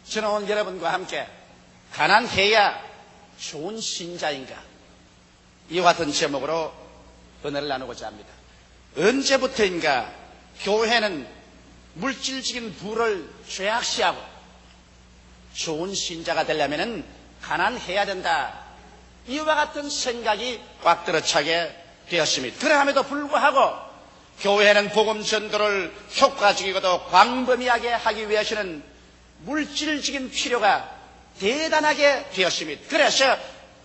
저는 오늘 여러분과 함께 가난해야 좋은 신자인가, 이와 같은 제목으로 은혜를 나누고자 합니다. 언제부터인가 교회는 물질적인 부를 죄악시하고 좋은 신자가 되려면 가난해야 된다, 이와 같은 생각이 꽉 들어차게 되었습니다. 그러함에도 불구하고 교회는 복음 전도를 효과적이고도 광범위하게 하기 위해서는 물질적인 필요가 대단하게 되었습니다. 그래서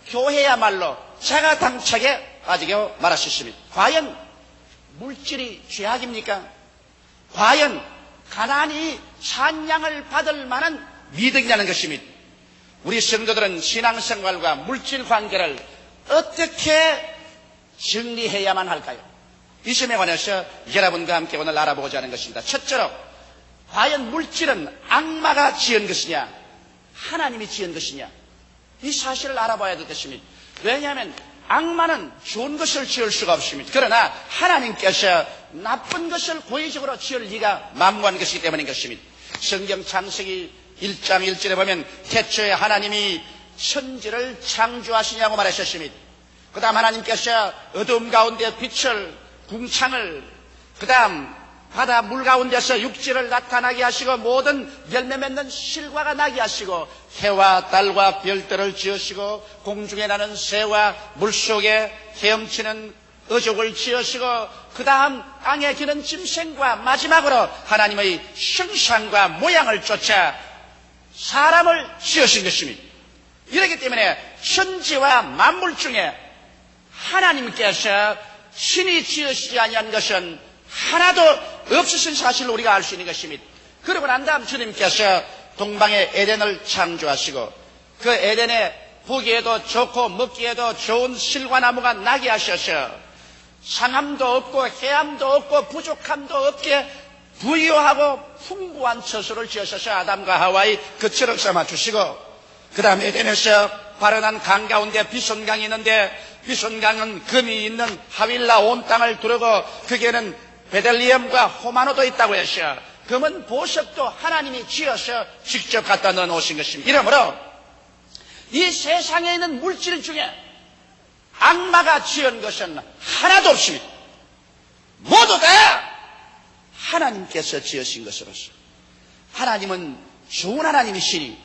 교회야말로 자가당착에 빠지게 말하셨습니다. 과연 물질이 죄악입니까? 과연 가난이 찬양을 받을 만한 미덕이냐는 것입니다. 우리 성도들은 신앙생활과 물질 관계를 어떻게 정리해야만 할까요? 이 점에 관해서 여러분과 함께 오늘 알아보고자 하는 것입니다. 첫째로, 과연 물질은 악마가 지은 것이냐, 하나님이 지은 것이냐, 이 사실을 알아봐야 될 것입니다. 왜냐하면 악마는 좋은 것을 지을 수가 없습니다. 그러나 하나님께서 나쁜 것을 고의적으로 지을 리가 만무한 것이기 때문인 것입니다. 성경 창세기 1장 1절에 보면 태초에 하나님이 천지를 창조하시냐고 말하셨습니다. 그 다음 하나님께서 어두움 가운데 빛을, 궁창을, 그 다음 바다 물 가운데서 육지를 나타나게 하시고 모든 열매 맺는 실과가 나게 하시고 해와 달과 별들을 지으시고 공중에 나는 새와 물속에 헤엄치는 어족을 지으시고 그 다음 땅에 기는 짐승과 마지막으로 하나님의 형상과 모양을 쫓아 사람을 지으신 것입니다. 이렇기 때문에 천지와 만물 중에 하나님께서 신이 지으시지 아니한 것은 하나도 없으신 사실을 우리가 알 수 있는 것입니다. 그러고 난 다음 주님께서 동방의 에덴을 창조하시고 그 에덴에 보기에도 좋고 먹기에도 좋은 실과나무가 나게 하셔서 상함도 없고 해함도 없고 부족함도 없게 부유하고 풍부한 처소를 지으셔서 아담과 하와의 그 처럼 삼아주시고 그 다음 에덴에서 발현한 강 가운데 비손강이 있는데 비손강은 금이 있는 하윌라 온 땅을 두르고 거기에는 베들리헴과 호마노도 있다고 해서 금은 보석도 하나님이 지어서 직접 갖다 넣어놓으신 것입니다. 이러므로 이 세상에 있는 물질 중에 악마가 지은 것은 하나도 없습니다. 모두 다 하나님께서 지으신 것으로서 하나님은 좋은 하나님이시니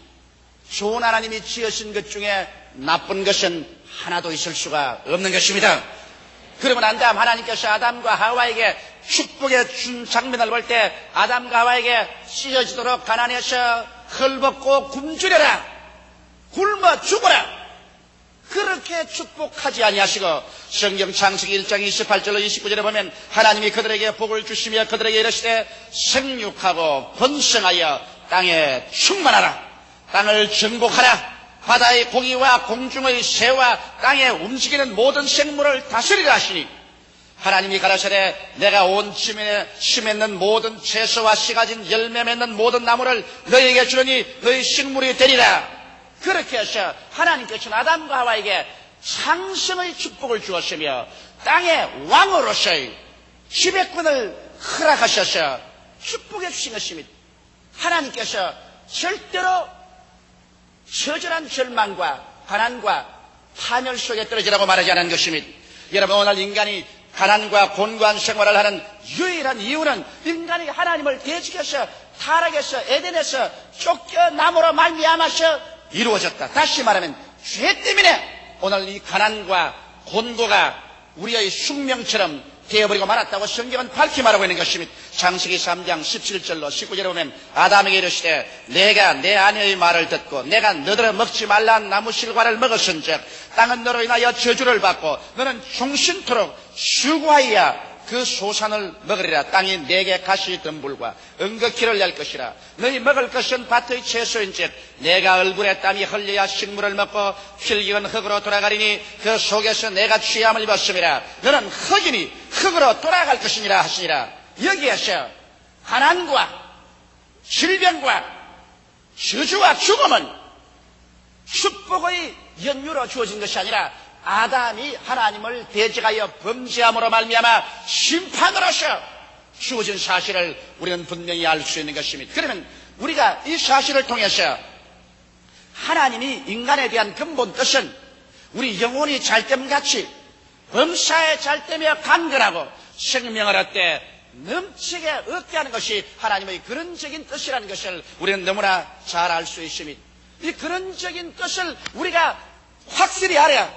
좋은 하나님이 지으신 것 중에 나쁜 것은 하나도 있을 수가 없는 것입니다. 그러고 난 다음 하나님께서 아담과 하와에게 축복의 준 장면을 볼 때 아담과 하와에게 찢어지도록 가난해서 헐벗고 굶주려라, 굶어 죽어라, 그렇게 축복하지 아니하시고 성경 창세기 1장 28절로 29절에 보면 하나님이 그들에게 복을 주시며 그들에게 이르시되 생육하고 번성하여 땅에 충만하라, 땅을 정복하라, 바다의 고기와 공중의 새와 땅에 움직이는 모든 생물을 다스리라 하시니 하나님이 가라사대 내가 온 지면에 심했는 모든 채소와 씨 가진 열매 맺는 모든 나무를 너희에게 주려니 너희 식물이 되리라. 그렇게 해서 하나님께서는 아담과 하와에게 상승의 축복을 주었으며 땅의 왕으로서의 지배권을 허락하셔서 축복해 주신 것입니다. 하나님께서 절대로 처절한 절망과 가난과 파멸 속에 떨어지라고 말하지 않은 것입니다. 여러분, 오늘 인간이 가난과 곤고한 생활을 하는 유일한 이유는 인간이 하나님을 대적해서 타락해서 에덴에서 쫓겨남으로 말미암아서 이루어졌다. 다시 말하면 죄 때문에 오늘 이 가난과 곤고가 우리의 숙명처럼 되어버리고 말았다고 성경은 밝히 말하고 있는 것입니다. 창세기 3장 17절로 19절에 보면 아담에게 이르시되 내가 내 아내의 말을 듣고 내가 너더러 먹지 말라는 나무 실과를 먹었은즉 땅은 너로 인하여 저주를 받고 너는 종신토록 수고하여야 그 소산을 먹으리라. 땅이 내게 가시 덤불과 은거키를 낼 것이라. 너희 먹을 것은 밭의 채소인즉 내가 얼굴에 땀이 흘려야 식물을 먹고 필기는 흙으로 돌아가리니 그 속에서 내가 취함을 입었음이라. 너는 흙이니 흙으로 돌아갈 것이니라 하시니라. 여기에서 가난과 질병과 저주와 죽음은 축복의 연유로 주어진 것이 아니라 아담이 하나님을 대적하여 범죄함으로 말미암아 심판으로서 주어진 사실을 우리는 분명히 알 수 있는 것입니다. 그러면 우리가 이 사실을 통해서 하나님이 인간에 대한 근본 뜻은 우리 영혼이 잘됨같이 범사에 잘되며 강건하고 생명을 얻되 넘치게 얻게 하는 것이 하나님의 근원적인 뜻이라는 것을 우리는 너무나 잘 알 수 있습니다. 이 근원적인 뜻을 우리가 확실히 알아야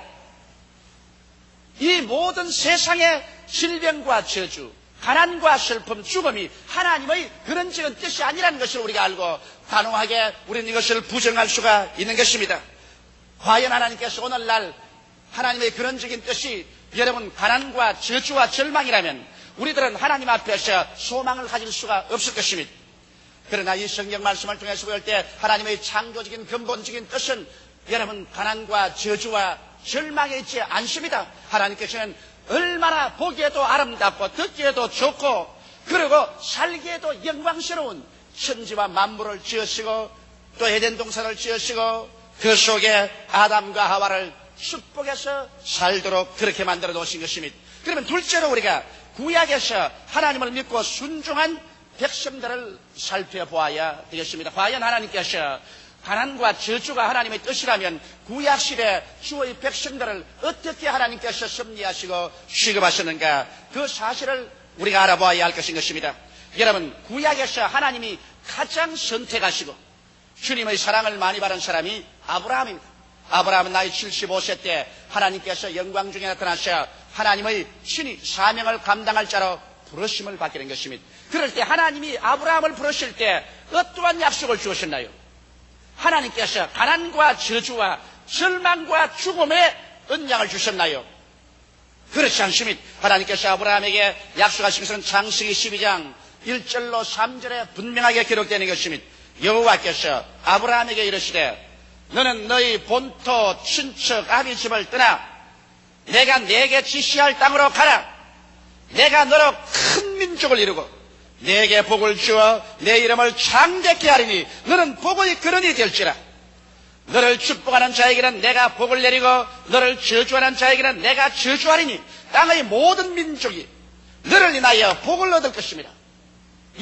이 모든 세상의 질병과 저주, 가난과 슬픔, 죽음이 하나님의 근원적인 뜻이 아니라는 것을 우리가 알고 단호하게 우리는 이것을 부정할 수가 있는 것입니다. 과연 하나님께서 오늘날 하나님의 근원적인 뜻이 여러분 가난과 저주와 절망이라면 우리들은 하나님 앞에서 소망을 가질 수가 없을 것입니다. 그러나 이 성경 말씀을 통해서 볼 때 하나님의 창조적인 근본적인 뜻은 여러분 가난과 저주와 절망에 있지 않습니다. 하나님께서는 얼마나 보기에도 아름답고 듣기에도 좋고 그리고 살기에도 영광스러운 천지와 만물을 지으시고 또 에덴 동산을 지으시고 그 속에 아담과 하와를 축복해서 살도록 그렇게 만들어 놓으신 것입니다. 그러면 둘째로 우리가 구약에서 하나님을 믿고 순종한 백성들을 살펴보아야 되겠습니다. 과연 하나님께서 가난과 저주가 하나님의 뜻이라면 구약시대 주의 백성들을 어떻게 하나님께서 섭리하시고 취급하셨는가 그 사실을 우리가 알아보아야 할 것입니다. 여러분 구약에서 하나님이 가장 선택하시고 주님의 사랑을 많이 받은 사람이 아브라함입니다. 아브라함은 나이 75세 때 하나님께서 영광 중에 나타나셔 하나님의 친히 사명을 감당할 자로 부르심을 받게 된 것입니다. 그럴 때 하나님이 아브라함을 부르실 때 어떠한 약속을 주셨나요? 하나님께서 가난과 저주와 절망과 죽음의 언약을 주셨나요? 그렇지 않습니다. 하나님께서 아브라함에게 약속하신 것은 창세기 12장 1절로 3절에 분명하게 기록되는 것입니다. 여호와께서 아브라함에게 이르시되 너는 너희 본토 친척 아비 집을 떠나 내가 네게 지시할 땅으로 가라. 내가 너로 큰 민족을 이루고 네게 복을 주어 내 이름을 창대케 하리니 너는 복의 근원이 될지라. 너를 축복하는 자에게는 내가 복을 내리고 너를 저주하는 자에게는 내가 저주하리니 땅의 모든 민족이 너를 인하여 복을 얻을 것입니다.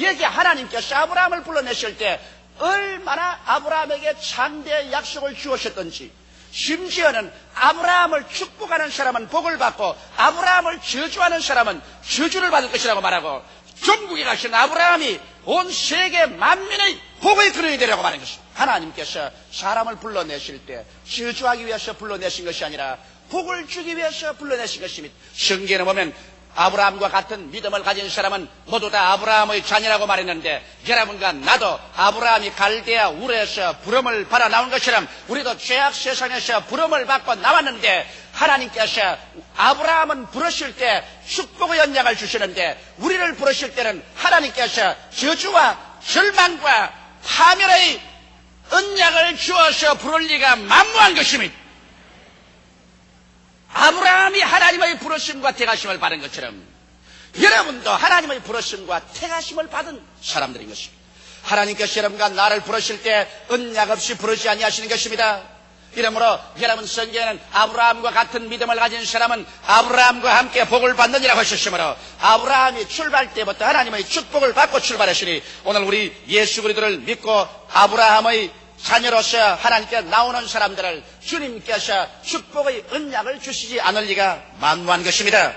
여기 하나님께서 아브라함을 불러내실 때 얼마나 아브라함에게 창대의 약속을 주셨던지 심지어는 아브라함을 축복하는 사람은 복을 받고 아브라함을 저주하는 사람은 저주를 받을 것이라고 말하고 전국에 가신 아브라함이 온 세계 만민의 복의 근원이 되라고 말한 것입니다. 하나님께서 사람을 불러내실 때 저주하기 위해서 불러내신 것이 아니라 복을 주기 위해서 불러내신 것입니다. 성경에 보면 아브라함과 같은 믿음을 가진 사람은 모두 다 아브라함의 자녀라고 말했는데 여러분과 나도 아브라함이 갈대아 우르에서 부름을 받아 나온 것처럼 우리도 죄악 세상에서 부름을 받고 나왔는데 하나님께서 아브라함은 부르실 때 축복의 언약을 주시는데 우리를 부르실 때는 하나님께서 저주와 절망과 파멸의 언약을 주어서 부를 리가 만무한 것입니다. 아브라함이 하나님의 부르심과 택하심을 받은 것처럼 여러분도 하나님의 부르심과 택하심을 받은 사람들인 것입니다. 하나님께서 여러분과 나를 부르실 때 언약 없이 부르지 아니하시는 것입니다. 이러므로 여러분 성경에는 아브라함과 같은 믿음을 가진 사람은 아브라함과 함께 복을 받느니라고 하셨으므로 아브라함이 출발 때부터 하나님의 축복을 받고 출발했으니 오늘 우리 예수 그리스도를 믿고 아브라함의 자녀로서 하나님께 나오는 사람들을 주님께서 축복의 언약을 주시지 않을 리가 만무한 것입니다.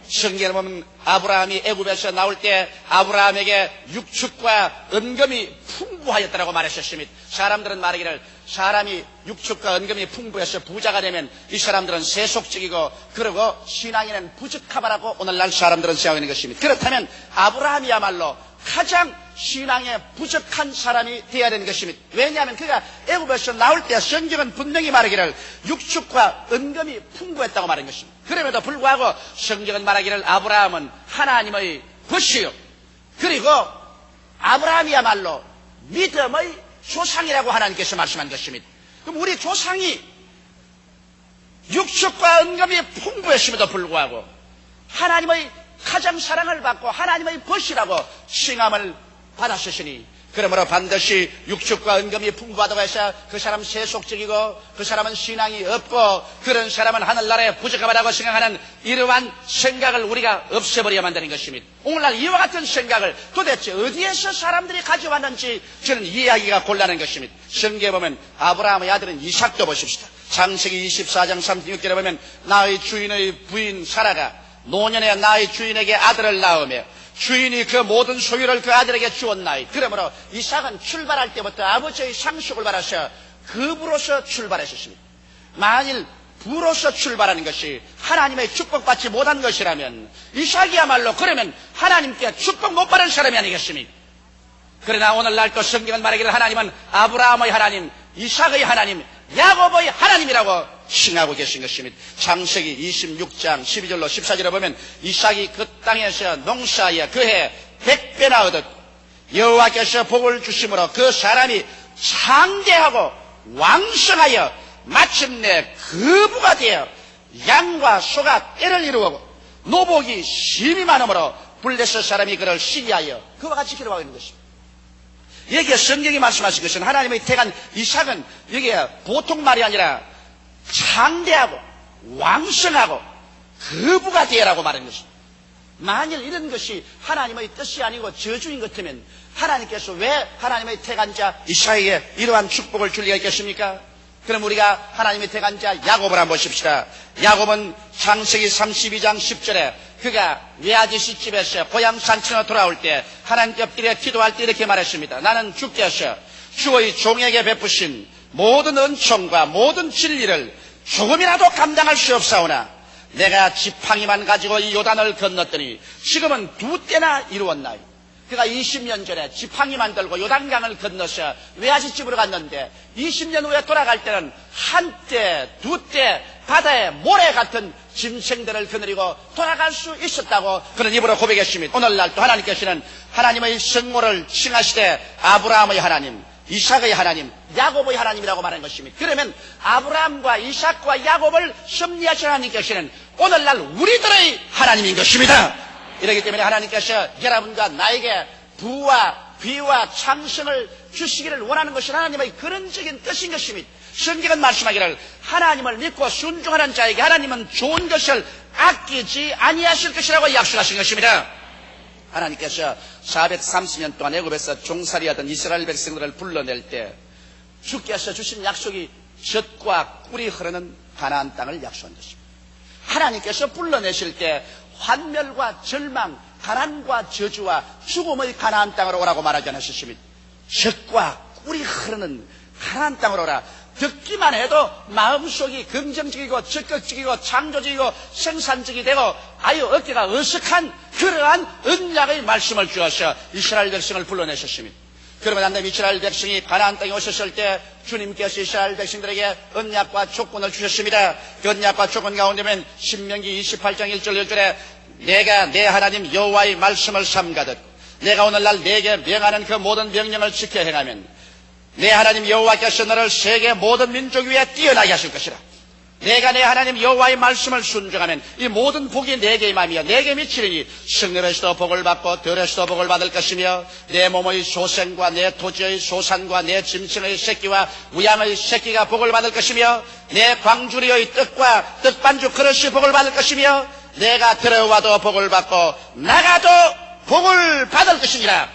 성경을 보면 아브라함이 애굽에서 나올 때 아브라함에게 육축과 은금이 풍부하였다고 말하셨습니다. 사람들은 말하기를 사람이 육축과 은금이 풍부해서 부자가 되면 이 사람들은 세속적이고 그리고 신앙에는 부적합하라고 오늘날 사람들은 생각하는 것입니다. 그렇다면 아브라함이야말로 가장 신앙에 부족한 사람이 되어야 되는 것입니다. 왜냐하면 그가 애굽에서 나올 때 성경은 분명히 말하기를 육축과 은금이 풍부했다고 말한 것입니다. 그럼에도 불구하고 성경은 말하기를 아브라함은 하나님의 벗이요 그리고 아브라함이야말로 믿음의 조상이라고 하나님께서 말씀한 것입니다. 그럼 우리 조상이 육축과 은금이 풍부했음에도 불구하고 하나님의 가장 사랑을 받고 하나님의 벗이라고 칭함을 받았으시니 그러므로 반드시 육축과 은금이 풍부하다고 해서 그 사람 세속적이고 그 사람은 신앙이 없고 그런 사람은 하늘나라에 부족하다고 생각하는 이러한 생각을 우리가 없애버려야만 되는 것입니다. 오늘날 이와 같은 생각을 도대체 어디에서 사람들이 가져왔는지 저는 이해하기가 곤란한 것입니다. 성경에 보면 아브라함의 아들은 이삭도 보십시다. 창세기 24장 36절에 보면 나의 주인의 부인 사라가 노년에 나의 주인에게 아들을 낳으며 주인이 그 모든 소유를 그 아들에게 주었나이. 그러므로 이삭은 출발할 때부터 아버지의 상속을 받아서 급으로서 출발했었습니다. 만일 부로서 출발하는 것이 하나님의 축복받지 못한 것이라면 이삭이야말로 그러면 하나님께 축복 못 받은 사람이 아니겠습니까? 그러나 오늘날 또 성경은 말하기를 하나님은 아브라함의 하나님, 이삭의 하나님, 야곱의 하나님이라고 칭하고 계신 것입니다. 창세기 26장 12절로 14절에 보면 이삭이 그 땅에서 농사하여 그해 100배나 얻었고 여호와께서 복을 주심으로 그 사람이 창대하고 왕성하여 마침내 거부가 되어 양과 소가 떼를 이루고 노복이 심히 많으므로 블레셋 사람이 그를 시기하여 그와 같이 기록하고 있는 것입니다. 여기에 성경이 말씀하신 것은 하나님의 택한 이삭은 여기에 보통 말이 아니라 창대하고 왕성하고 거부가 되라고 말하는 것입니다. 만일 이런 것이 하나님의 뜻이 아니고 저주인 것 같으면 하나님께서 왜 하나님의 택한 자 이삭에게 이러한 축복을 줄 리가 있겠습니까? 그럼 우리가 하나님의 택한 자 야곱을 한번 보십시다. 야곱은 창세기 32장 10절에 그가 외아저씨 집에서 고향 산천으로 돌아올 때 하나님께 엎드려 기도할 때 이렇게 말했습니다. 나는 주께서 주의 종에게 베푸신 모든 은총과 모든 진리를 조금이라도 감당할 수 없사오나 내가 지팡이만 가지고 이 요단을 건넜더니 지금은 2때나 이루었나이. 그가 20년 전에 지팡이만 들고 요단강을 건너서 외아지 집으로 갔는데 20년 후에 돌아갈 때는 한때, 2때 바다에 모래 같은 짐승들을 거느리고 돌아갈 수 있었다고 그런 입으로 고백했습니다. 오늘날 또 하나님께서는 하나님의 성모를 칭하시되 아브라함의 하나님, 이삭의 하나님, 야곱의 하나님이라고 말하는 것입니다. 그러면 아브라함과 이삭과 야곱을 섭리하신 하나님께서는 오늘날 우리들의 하나님인 것입니다. 이렇기 때문에 하나님께서 여러분과 나에게 부와 비와 창성을 주시기를 원하는 것이 하나님의 근원적인 뜻인 것입니다. 성경은 말씀하기를 하나님을 믿고 순종하는 자에게 하나님은 좋은 것을 아끼지 아니하실 것이라고 약속하신 것입니다. 하나님께서 430년 동안 애굽에서 종살이하던 이스라엘 백성들을 불러낼 때 주께서 주신 약속이 젖과 꿀이 흐르는 가나안 땅을 약속한 것입니다. 하나님께서 불러내실 때 환멸과 절망, 가난과 저주와 죽음의 가나안 땅으로 오라고 말하지 않으셨습니다. 젖과 꿀이 흐르는 가나안 땅으로 오라. 듣기만 해도 마음속이 긍정적이고 적극적이고 창조적이고 생산적이 되고 아유 어깨가 어색한 그러한 언약의 말씀을 주어서 이스라엘 백성을 불러내셨습니다. 그러면 안되면 이스라엘 백성이 가나안 땅에 오셨을 때 주님께서 이스라엘 백성들에게 언약과 조건을 주셨습니다. 그 언약과 조건 가운데면 신명기 28장 1절 2절에 내가 내 하나님 여호와의 말씀을 삼가듣고 내가 오늘날 내게 명하는 그 모든 명령을 지켜 행하면 내 하나님 여호와께서 너를 세계 모든 민족 위에 뛰어나게 하실 것이라. 내가 내 하나님 여호와의 말씀을 순종하면 이 모든 복이 내게 임하며 내게 미치리니 성읍에서도 복을 받고 들에서도 복을 받을 것이며 내 몸의 소생과 내 토지의 소산과 내 짐승의 새끼와 우양의 새끼가 복을 받을 것이며 내 광주리의 떡과 떡반죽 그릇이 복을 받을 것이며 내가 들어와도 복을 받고 나가도 복을 받을 것이니라.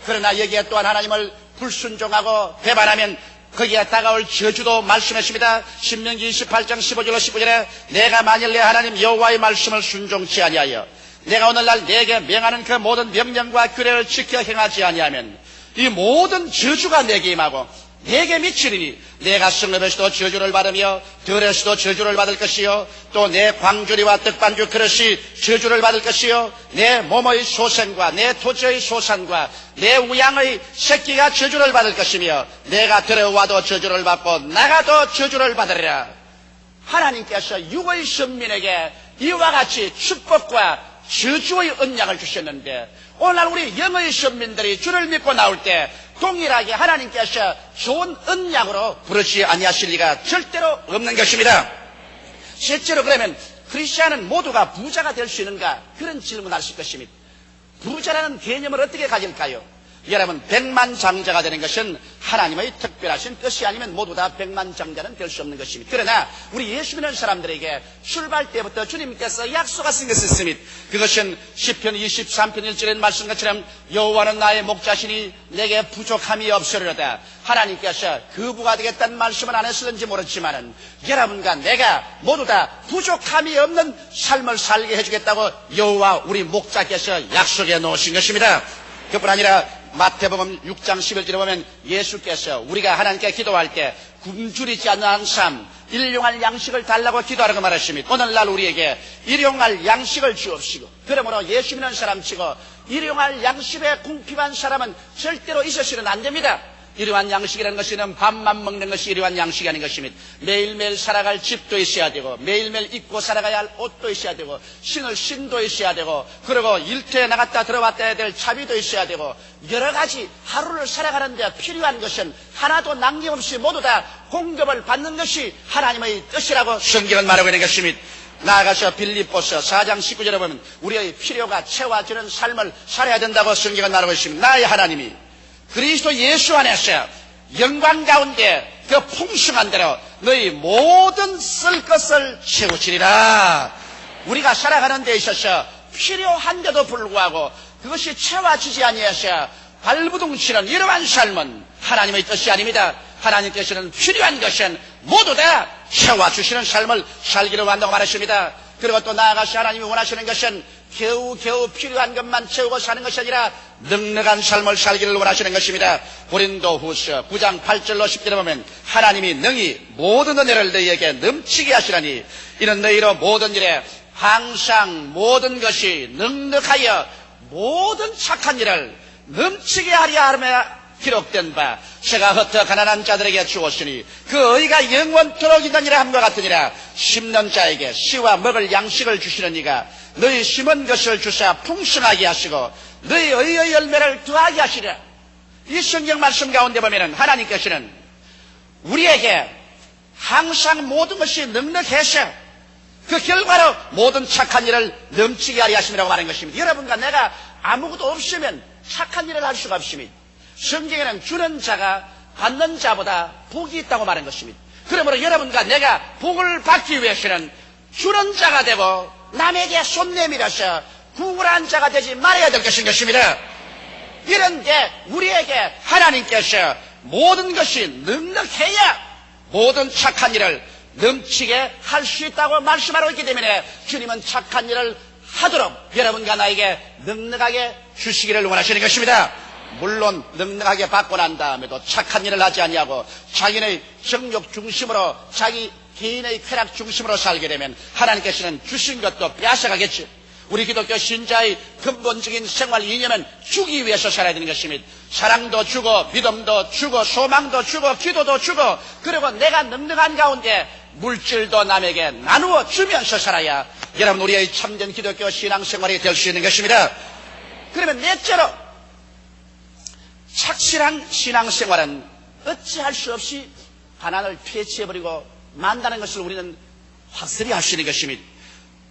그러나 여기에 또한 하나님을 불순종하고 배반하면 거기에 다가올 저주도 말씀했습니다. 신명기 28장 15절로 15절에 내가 만일 내 하나님 여호와의 말씀을 순종치 아니하여 내가 오늘날 내게 명하는 그 모든 명령과 규례를 지켜 행하지 아니하면 이 모든 저주가 내게 임하고 내게 미치리니 내가 성읍에서도 저주를 받으며 들에서도 저주를 받을 것이요 또 내 광주리와 떡반죽 그릇이 저주를 받을 것이요 내 몸의 소생과 내 토지의 소산과 내 우양의 새끼가 저주를 받을 것이며 내가 들어와도 저주를 받고 나가도 저주를 받으리라. 하나님께서 육의 선민에게 이와 같이 축복과 저주의 언약을 주셨는데 오늘날 우리 영의 선민들이 주를 믿고 나올 때 동일하게 하나님께서 좋은 언약으로 부르지 아니하실 리가 절대로 없는 것입니다. 실제로 그러면 크리스찬은 모두가 부자가 될 수 있는가? 그런 질문을 하실 것입니다. 부자라는 개념을 어떻게 가질까요? 여러분, 백만장자가 되는 것은 하나님의 특별하신 뜻이 아니면 모두 다 백만장자는 될 수 없는 것입니다. 그러나 우리 예수 믿는 사람들에게 출발 때부터 주님께서 약속하신 것이 있습니다. 그것은 시편 23편 1절에 말씀 것처럼 여호와는 나의 목자시니 내게 부족함이 없으리로다. 하나님께서 거부가 되겠다는 말씀은 안 했을는지 모르지만은 여러분과 내가 모두 다 부족함이 없는 삶을 살게 해주겠다고 여호와 우리 목자께서 약속해 놓으신 것입니다. 그뿐 아니라 마태복음 6장 11절에 보면 예수께서 우리가 하나님께 기도할 때 굶주리지 않는 삶, 일용할 양식을 달라고 기도하라고 말하십니다. 오늘날 우리에게 일용할 양식을 주옵시고, 그러므로 예수 믿는 사람치고 일용할 양식에 궁핍한 사람은 절대로 있어서는 안 됩니다. 일용한 양식이라는 것은 밥만 먹는 것이 일용한 양식이 아닌 것입니다. 매일매일 살아갈 집도 있어야 되고, 매일매일 입고 살아가야 할 옷도 있어야 되고, 신을 신도 있어야 되고, 그리고 일터에 나갔다 들어왔다 해야 될 차비도 있어야 되고, 여러 가지 하루를 살아가는데 필요한 것은 하나도 남김없이 모두 다 공급을 받는 것이 하나님의 뜻이라고 성경은 말하고 있는 것입니다. 나아가서 빌립보서 4장 19절에 보면 우리의 필요가 채워지는 삶을 살아야 된다고 성경은 말하고 있습니다. 나의 하나님이 그리스도 예수 안에서 영광 가운데 그 풍성한 대로 너희 모든 쓸 것을 채우시리라. 우리가 살아가는 데 있어서 필요한데도 불구하고 그것이 채워지지 아니해서 발부둥치는 이러한 삶은 하나님의 뜻이 아닙니다. 하나님께서는 필요한 것은 모두 다 채워주시는 삶을 살기를 원한다고 말하십니다. 그리고 또 나아가서 하나님이 원하시는 것은 겨우 필요한 것만 채우고 사는 것이 아니라 넉넉한 삶을 살기를 원하시는 것입니다. 고린도후서 9장 8절로 10절에 보면 하나님이 능히 모든 은혜를 너희에게 넘치게 하시라니 이는 너희로 모든 일에 항상 모든 것이 넉넉하여 모든 착한 일을 넘치게 하려 하며 기록된 바 새가 흩어 가난한 자들에게 주었으니 그 의가 영원토록 있느니라 함과 같으니라. 심는 자에게 씨와 먹을 양식을 주시는 이가 너희 심은 것을 주사 풍성하게 하시고 너희 의의 열매를 더하게 하시리라. 이 성경 말씀 가운데 보면은 하나님께서는 우리에게 항상 모든 것이 넉넉해서 그 결과로 모든 착한 일을 넘치게 하려 하심이라고 말하는 것입니다. 여러분과 내가 아무것도 없으면 착한 일을 할 수가 없습니다. 성경에는 주는 자가 받는 자보다 복이 있다고 말한 것입니다. 그러므로 여러분과 내가 복을 받기 위해서는 주는 자가 되고 남에게 손 내밀어서 구걸한 자가 되지 말아야 될 것입니다. 이런데 우리에게 하나님께서 모든 것이 넉넉해야 모든 착한 일을 넘치게 할 수 있다고 말씀하고 있기 때문에 주님은 착한 일을 하도록 여러분과 나에게 넉넉하게 주시기를 원하시는 것입니다. 물론 넉넉하게 받고 난 다음에도 착한 일을 하지 아니하고 자기의 정욕 중심으로 자기 개인의 쾌락 중심으로 살게 되면 하나님께서는 주신 것도 빼앗아가겠죠. 우리 기독교 신자의 근본적인 생활 이념은 주기 위해서 살아야 되는 것입니다. 사랑도 주고 믿음도 주고 소망도 주고 기도도 주고 그리고 내가 넉넉한 가운데 물질도 남에게 나누어 주면서 살아야 여러분 우리의 참된 기독교 신앙생활이 될 수 있는 것입니다. 그러면 넷째로 착실한 신앙생활은 어찌할 수 없이 가난을 폐치해버리고 만다는 것을 우리는 확실히 할 수 있는 것입니다.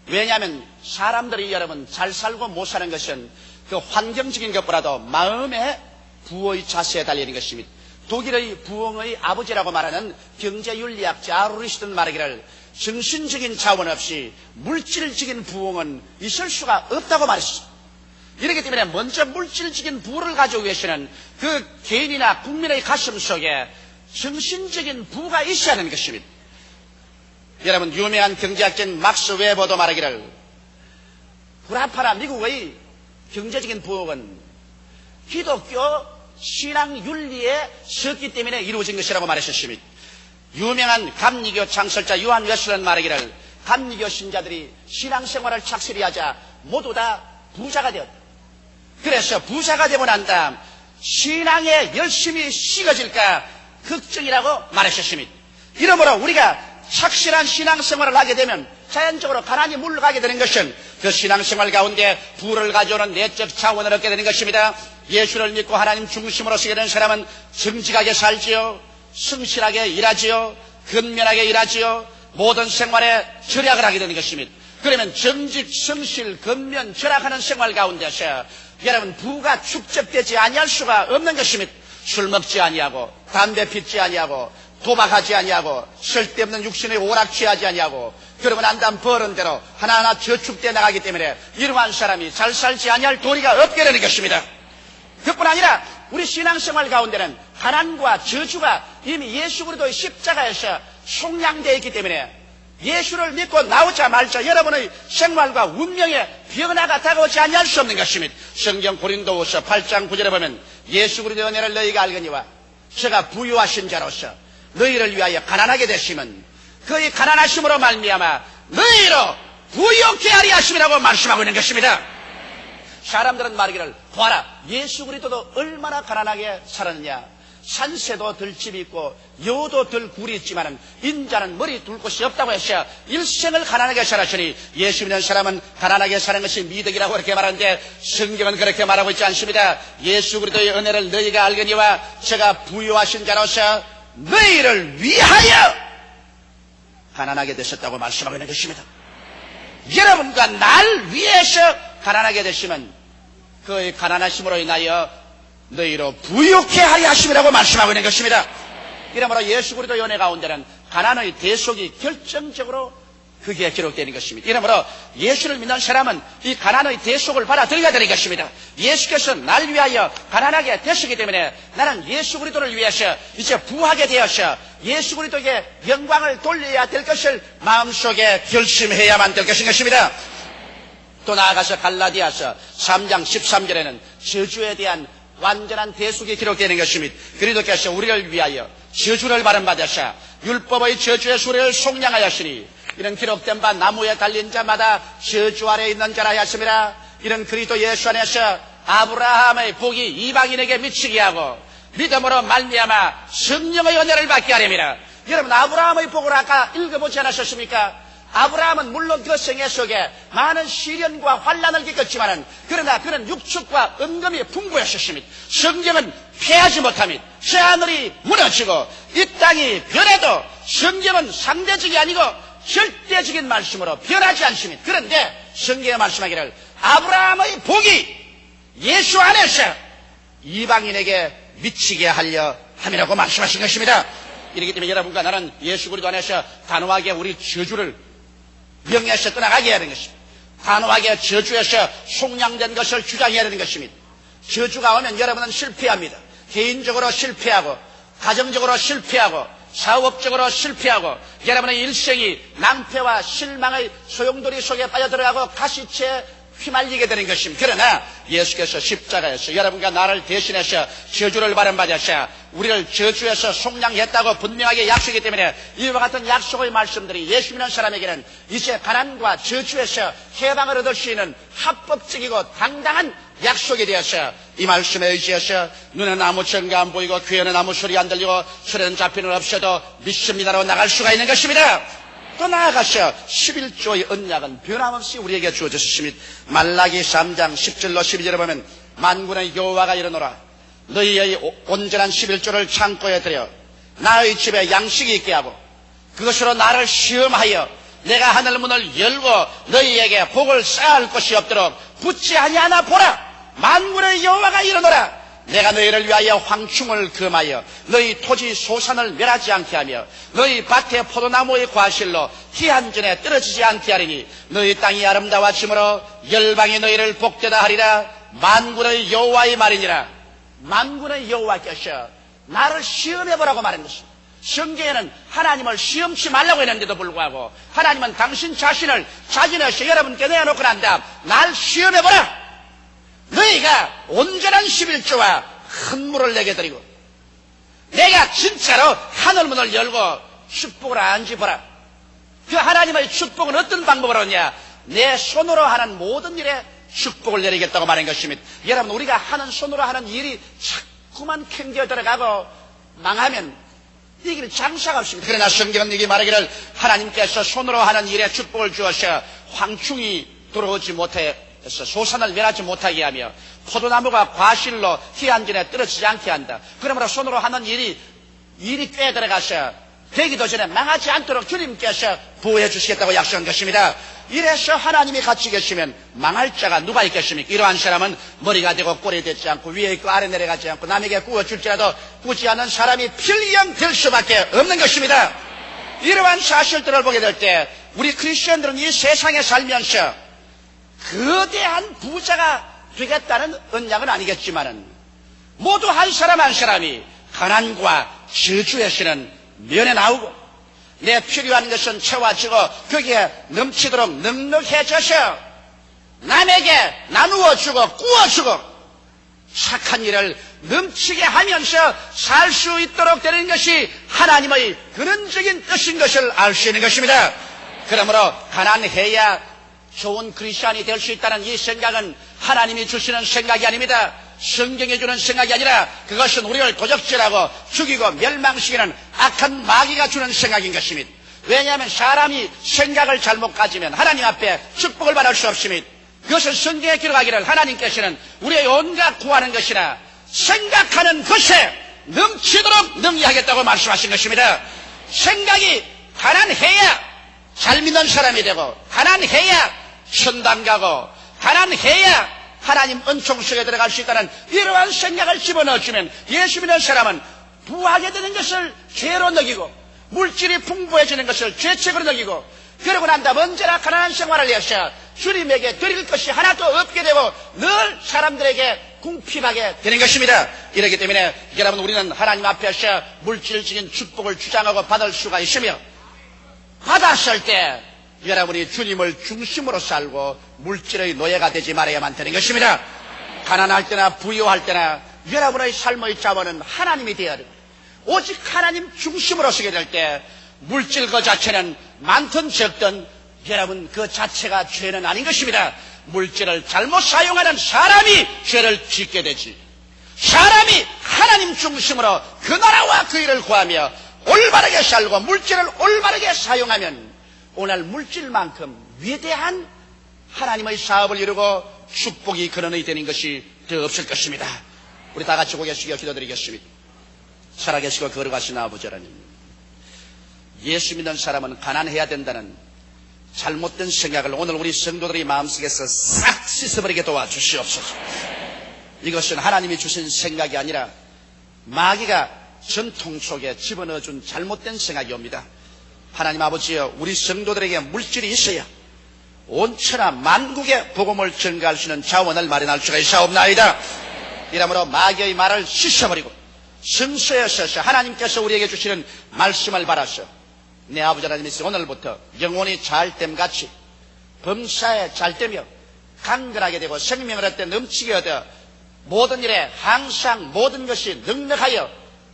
왜냐하면 사람들이 여러분 잘 살고 못 사는 것은 그 환경적인 것보다도 마음의 부의 자세에 달리는 것입니다. 독일의 부흥의 아버지라고 말하는 경제윤리학자 아르리스트는 말하기를 정신적인 자원 없이 물질적인 부흥은 있을 수가 없다고 말했습니다. 이렇기 때문에 먼저 물질적인 부를 가지기 위해서는 그 개인이나 국민의 가슴 속에 정신적인 부가 있어야 하는 것입니다. 여러분 유명한 경제학자인 막스 웨버도 말하기를 구라파라 미국의 경제적인 부흥은 기독교 신앙 윤리에 섰기 때문에 이루어진 것이라고 말했습니다. 유명한 감리교 창설자 요한 웨슬레는 말하기를 감리교 신자들이 신앙생활을 착실히 하자 모두 다 부자가 되었다. 그래서 부자가 되고 난 다음 신앙에 열심히 식어질까 걱정이라고 말하셨습니다. 이러므로 우리가 착실한 신앙생활을 하게 되면 자연적으로 가난이 물러가게 되는 것은 그 신앙생활 가운데 부를 가져오는 내적 자원을 얻게 되는 것입니다. 예수를 믿고 하나님 중심으로 서게 되는 사람은 정직하게 살지요, 성실하게 일하지요, 근면하게 일하지요, 모든 생활에 절약을 하게 되는 것입니다. 그러면 정직, 성실, 근면, 절약하는 생활 가운데서 여러분, 부가 축적되지 아니할 수가 없는 것입니다. 술 먹지 아니하고, 담배 피지 아니하고, 도박하지 아니하고, 쓸데없는 육신의 오락 취하지 아니하고, 그러고 난 다음 버는 대로 하나하나 저축돼 나가기 때문에 이러한 사람이 잘 살지 아니할 도리가 없게 되는 것입니다. 그뿐 아니라 우리 신앙생활 가운데는 가난과 저주가 이미 예수 그리스도의 십자가에서 속량되어 있기 때문에 예수를 믿고 나오자 말자 여러분의 생활과 운명에 변화가 다가오지 아니할 수 없는 것입니다. 성경 고린도후서 8장 9절에 보면 예수 그리스도의 은혜를 너희가 알거니와 저가 부유하신 자로서 너희를 위하여 가난하게 되심은 그의 가난하심으로 말미암아 너희로 부유케 하리 하심이라고 말씀하고 있는 것입니다. 사람들은 말하기를 보아라 예수 그리스도도 얼마나 가난하게 살았느냐. 산새도 들 집이 있고 여우도 들 굴이 있지만 인자는 머리 둘 곳이 없다고 해서 일생을 가난하게 살았으니 예수 믿는 사람은 가난하게 사는 것이 미덕이라고 그렇게 말하는데 성경은 그렇게 말하고 있지 않습니다. 예수 그리스도의 은혜를 너희가 알거니와 저가 부유하신 자로서 너희를 위하여 가난하게 되셨다고 말씀하고 있는 것입니다. 여러분과 날 위해서 가난하게 되시면 그의 가난하심으로 인하여 너희로 부유케 하려 하심이라고 말씀하고 있는 것입니다. 이러므로 예수 그리스도의 은혜 가운데는 가난의 대속이 결정적으로 그게 기록되는 것입니다. 이러므로 예수를 믿는 사람은 이 가난의 대속을 받아들여야 되는 것입니다. 예수께서 날 위하여 가난하게 되시기 때문에 나는 예수 그리스도를 위해서 이제 부하게 되어서 예수 그리스도에게 영광을 돌려야 될 것을 마음속에 결심해야만 될 것입니다. 또 나아가서 갈라디아서 3장 13절에는 저주에 대한 완전한 대속이 기록되는 것입니다. 그리스도께서 우리를 위하여 저주를 받으사 율법의 저주의 수레를 속량하였으니 이런 기록된 바 나무에 달린 자마다 저주 아래 있는 자라 하였습니다. 이런 그리스도 예수 안에서 아브라함의 복이 이방인에게 미치게 하고 믿음으로 말미암아 성령의 은혜를 받게 하렵니다. 여러분 아브라함의 복을 아까 읽어보지 않으셨습니까? 아브라함은 물론 그 생애 속에 많은 시련과 환난을 겪었지만 그러나 그는 육축과 은금이 풍부했었습니다. 성경은 패하지 못합니다. 새하늘이 무너지고 이 땅이 변해도 성경은 상대적이 아니고 절대적인 말씀으로 변하지 않습니다. 그런데 성경에 말씀하기를 아브라함의 복이 예수 안에서 이방인에게 미치게 하려 함이라고 말씀하신 것입니다. 이렇기 때문에 여러분과 나는 예수 그리스도 안에서 단호하게 우리 저주를 명예에서 떠나가게 해야 되는 것입니다. 단호하게 저주에서 속량된 것을 주장해야 되는 것입니다. 저주가 오면 여러분은 실패합니다. 개인적으로 실패하고 가정적으로 실패하고 사업적으로 실패하고 여러분의 일생이 낭패와 실망의 소용돌이 속에 빠져들어가고 가시채 휘말리게 되는 것입니다. 그러나 예수께서 십자가에서 여러분과 나를 대신해서 저주를 받으셔 우리를 저주에서 속량했다고 분명하게 약속이기 때문에 이와 같은 약속의 말씀들이 예수 믿는 사람에게는 이제 가난과 저주에서 해방을 얻을 수 있는 합법적이고 당당한 약속이 되어서 이 말씀에 의지해서 눈에는 아무 증거 안 보이고 귀에는 아무 소리 안 들리고 손에는 잡히는 없어도 믿습니다로 나갈 수가 있는 것입니다. 또 나아가서 11조의 언약은 변함없이 우리에게 주어졌습니다. 말라기 3장 10절로 12절에 보면 만군의 여호와가 이르노라 너희의 온전한 11조를 창고에 들여 나의 집에 양식이 있게 하고 그것으로 나를 시험하여 내가 하늘문을 열고 너희에게 복을 쌓을 것이 없도록 붙지 아니하나 보라. 만군의 여호와가 이르노라 내가 너희를 위하여 황충을 금하여 너희 토지 소산을 멸하지 않게 하며 너희 밭의 포도나무의 과실로 기한전에 떨어지지 않게 하리니 너희 땅이 아름다워짐으로 열방이 너희를 복되다 하리라. 만군의 여호와의 말이니라. 만군의 여호와께서 나를 시험해보라고 말한 것입니다. 성경에는 하나님을 시험치 말라고 했는데도 불구하고 하나님은 당신 자신을 자진해서 여러분께 내어놓고 난 다음 날 시험해보라. 너희가 온전한 11조와 큰 물을 내게 드리고 내가 진짜로 하늘문을 열고 축복을 안지 보라. 그 하나님의 축복은 어떤 방법으로 하냐? 내 손으로 하는 모든 일에 축복을 내리겠다고 말한 것입니다. 여러분 우리가 하는 손으로 하는 일이 자꾸만 캥겨 들어가고 망하면 이 길은 장사가 없습니다. 그러나 성경은 여기 말하기를 하나님께서 손으로 하는 일에 축복을 주어서 황충이 들어오지 못해 소산을 멸하지 못하게 하며 포도나무가 과실로 기한전에 떨어지지 않게 한다. 그러므로 손으로 하는 일이 꽤 들어가서 되기도 전에 망하지 않도록 주님께서 보호해 주시겠다고 약속한 것입니다. 이래서 하나님이 같이 계시면 망할 자가 누가 있겠습니까? 이러한 사람은 머리가 되고 꼴이 되지 않고 위에 있고 아래 내려가지 않고 남에게 구워줄지라도 꾸지 않는 사람이 필령 될 수밖에 없는 것입니다. 이러한 사실들을 보게 될 때 우리 크리스천들은 이 세상에 살면서 거대한 부자가 되겠다는 언약은 아니겠지만은 모두 한 사람 한 사람이 가난과 저주에서는 면해 나오고 내 필요한 것은 채워지고 거기에 넘치도록 넉넉해져서 남에게 나누어주고 구워주고 착한 일을 넘치게 하면서 살 수 있도록 되는 것이 하나님의 근원적인 뜻인 것을 알 수 있는 것입니다. 그러므로 가난해야 좋은 크리스천이 될 수 있다는 이 생각은 하나님이 주시는 생각이 아닙니다. 성경이 주는 생각이 아니라 그것은 우리를 도적질하고 죽이고 멸망시키는 악한 마귀가 주는 생각인 것입니다. 왜냐하면 사람이 생각을 잘못 가지면 하나님 앞에 축복을 받을 수 없습니다. 그것은 성경에 기록하기를 하나님께서는 우리의 온갖 구하는 것이나 생각하는 것에 넘치도록 능히하겠다고 말씀하신 것입니다. 생각이 가난해야 잘 믿는 사람이 되고 가난해야 천당 가고 가난해야 하나님 은총 속에 들어갈 수 있다는 이러한 생각을 집어넣어주면 예수 믿는 사람은 부하게 되는 것을 죄로 여기고 물질이 풍부해지는 것을 죄책으로 여기고 그러고 난 다음 언제나 가난한 생활을 해서 주님에게 드릴 것이 하나도 없게 되고 늘 사람들에게 궁핍하게 되는 것입니다. 이렇기 때문에 여러분 우리는 하나님 앞에서 물질적인 축복을 주장하고 받을 수가 있으며 받았을 때 여러분이 주님을 중심으로 살고 물질의 노예가 되지 말아야만 되는 것입니다. 가난할 때나 부유할 때나 여러분의 삶의 자원은 하나님이 되어야 됩니다. 오직 하나님 중심으로 서게 될 때 물질 그 자체는 많든 적든 여러분 그 자체가 죄는 아닌 것입니다. 물질을 잘못 사용하는 사람이 죄를 짓게 되지. 사람이 하나님 중심으로 그 나라와 그 일을 구하며 올바르게 살고 물질을 올바르게 사용하면 오늘 물질만큼 위대한 하나님의 사업을 이루고 축복이 근원이 되는 것이 더 없을 것입니다. 우리 다 같이 고개 숙여 기도드리겠습니다. 살아계시고 거룩하신 아버지 하나님, 예수 믿는 사람은 가난해야 된다는 잘못된 생각을 오늘 우리 성도들의 마음속에서 싹 씻어버리게 도와주시옵소서. 이것은 하나님이 주신 생각이 아니라 마귀가 전통 속에 집어넣어준 잘못된 생각이 옵니다. 하나님 아버지여, 우리 성도들에게 물질이 있어야 온 천하 만국의 복음을 전가할 수 있는 자원을 마련할 수가 있사옵나이다. 이러므로 마귀의 말을 씻어버리고 성소에 서서 하나님께서 우리에게 주시는 말씀을 받아서 내 아버지 하나님이 오늘부터 영혼이 잘됨같이 범사에 잘되며 강건하게 되고 생명을 얻되 넘치게 얻어 모든 일에 항상 모든 것이 넉넉하여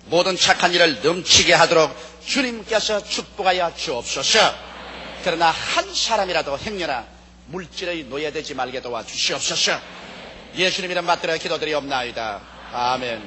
모든 착한 일을 넘치게 하도록 주님께서 축복하여 주옵소서. 그러나 한 사람이라도 행여나 물질의 노예되지 말게 도와주시옵소서. 예수님 이름 받들어 기도드리옵나이다. 아멘.